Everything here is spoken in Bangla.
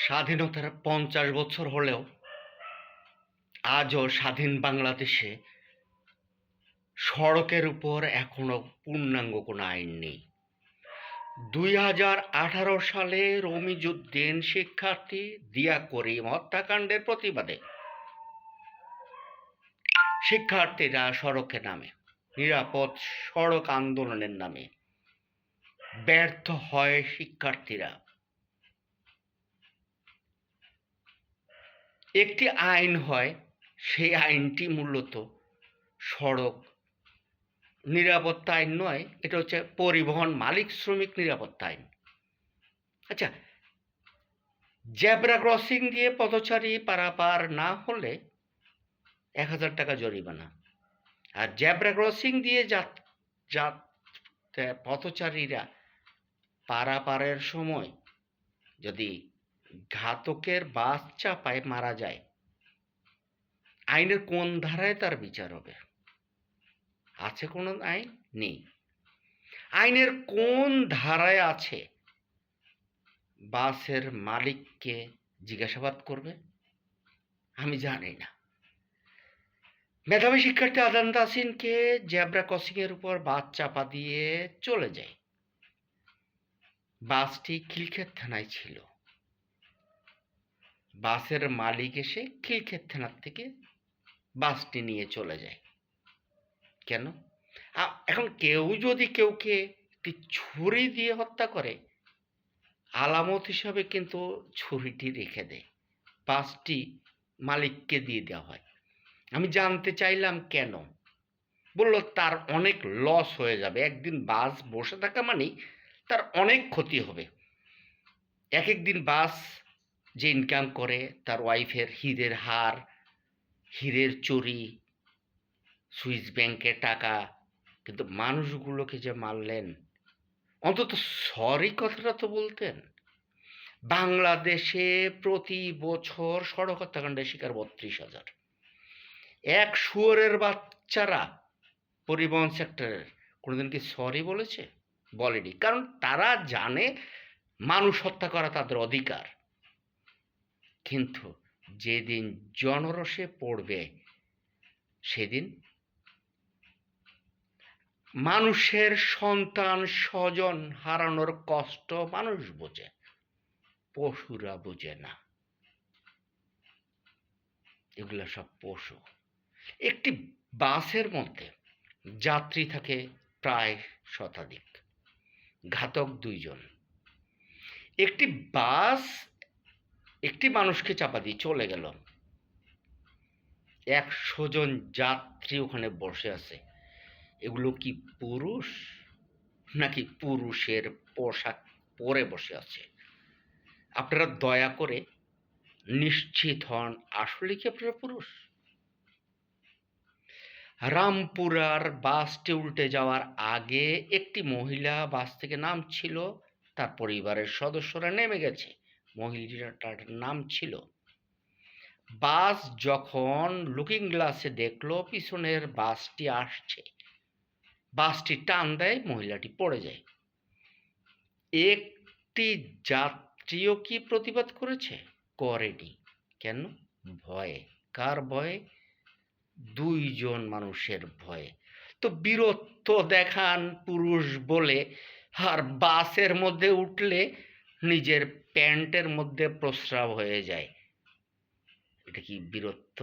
স্বাধীনতার ৫০ বছর হলেও আজও স্বাধীন বাংলাদেশে সড়কের উপর এখনো পূর্ণাঙ্গ কোনো আইন নেই। ২০১৮ সালে রমিজউদ্দিন শিক্ষার্থী দিয়া করিম হত্যাকাণ্ডের প্রতিবাদে শিক্ষার্থীরা সড়কে নামে। নিরাপদ সড়ক আন্দোলনের নামে ব্যর্থ হয় শিক্ষার্থীরা। একটি আইন হয়, সেই আইনটি মূলত সড়ক নিরাপত্তা আইন নয়, এটা হচ্ছে পরিবহন মালিক শ্রমিক নিরাপত্তা আইন। আচ্ছা, জেব্রা ক্রসিং দিয়ে পথচারী পারাপার না হলে ১,০০০ টাকা জরিমানা, আর জেব্রা ক্রসিং দিয়ে পথচারীরা পারাপারের সময় যদি ঘাতকের বাস চাপায় মারা যায়, আইনের কোন ধারায় তার বিচার হবে? আছে কোনো আইন? নেই। আইনের কোন ধারায় আছে বাসের মালিককে জিজ্ঞাসাবাদ করবে? আমি জানি না। মেধাবী শিক্ষার্থী আদান তাসিনকে জেব্রা ক্রসিংয়ের উপর বাস চাপা দিয়ে চলে যায়। বাসটি খিলক্ষেত থানায় ছিল। বাসের মালিক এসে খিলক্ষেত থানার থেকে বাসটি নিয়ে চলে যায়। কেন? এখন কেউ যদি কেউকে একটি ছুরি দিয়ে হত্যা করে, আলামত হিসাবে কিন্তু ছুরিটি রেখে দেয়, বাসটি মালিককে দিয়ে দেওয়া হয়। আমি জানতে চাইলাম কেন? বলল তার অনেক লস হয়ে যাবে। একদিন বাস বসে থাকা মানেই তার অনেক ক্ষতি হবে। এক একদিন বাস যে ইনকাম করে, তার ওয়াইফের হীরের হার, হীরের চুরি, সুইস ব্যাংকের টাকা, কিন্তু মানুষগুলোকে যে মারলেন, অন্তত সরি কথাটা তো বলতেন। বাংলাদেশে প্রতি বছর সড়ক হত্যাকাণ্ডের শিকার ৩২,০০০। এক শুয়োরের বাচ্চারা পরিবহন সেক্টরের কোনোদিন কি সরি বলেছে? বলেনি। কারণ তারা জানে মানুষ হত্যা করা তাদের অধিকার। কিন্তু যেদিন জনরোষে পড়বে, সেদিন মানুষের সন্তান স্বজন হারানোর কষ্ট মানুষ বোঝে, পশুরা বোঝে না। এগুলো সব পশু। একটি বাসের মধ্যে যাত্রী থাকে প্রায় শতাধিক, ঘাতক ২ জন। একটি বাস একটি মানুষকে চাপা দিয়ে চলে গেল, ১০০ জন যাত্রী ওখানে বসে আছে। এগুলো কি পুরুষ নাকি পুরুষের পোশাক পরে বসে আছে? আপনারা দয়া করে নিশ্চিত হন, আসলে কি আপনারা পুরুষ? রামপুরার বাসটি উল্টে যাওয়ার আগে একটি মহিলা বাস থেকে নামছিল, তার পরিবারের সদস্যরা নেমে গেছে, মহিলাটার নাম ছিল। বাস যখন লুকিং গ্লাসে দেখলো পিছনের বাসটি আসছে, বাসটি টান দেয়, মহিলাটি পড়ে যায়। একটি যাত্রীও কি প্রতিবাদ করেছে? করেনি। কেন? ভয়ে। কার ভয়ে? ২ জন মানুষের ভয়ে। তো বীরত্ব দেখান পুরুষ বলে, আর বাসের মধ্যে উঠলে নিজের প্যান্টের মধ্যে প্রস্রাব হয়ে যায়। এটা কি বীরত্ব?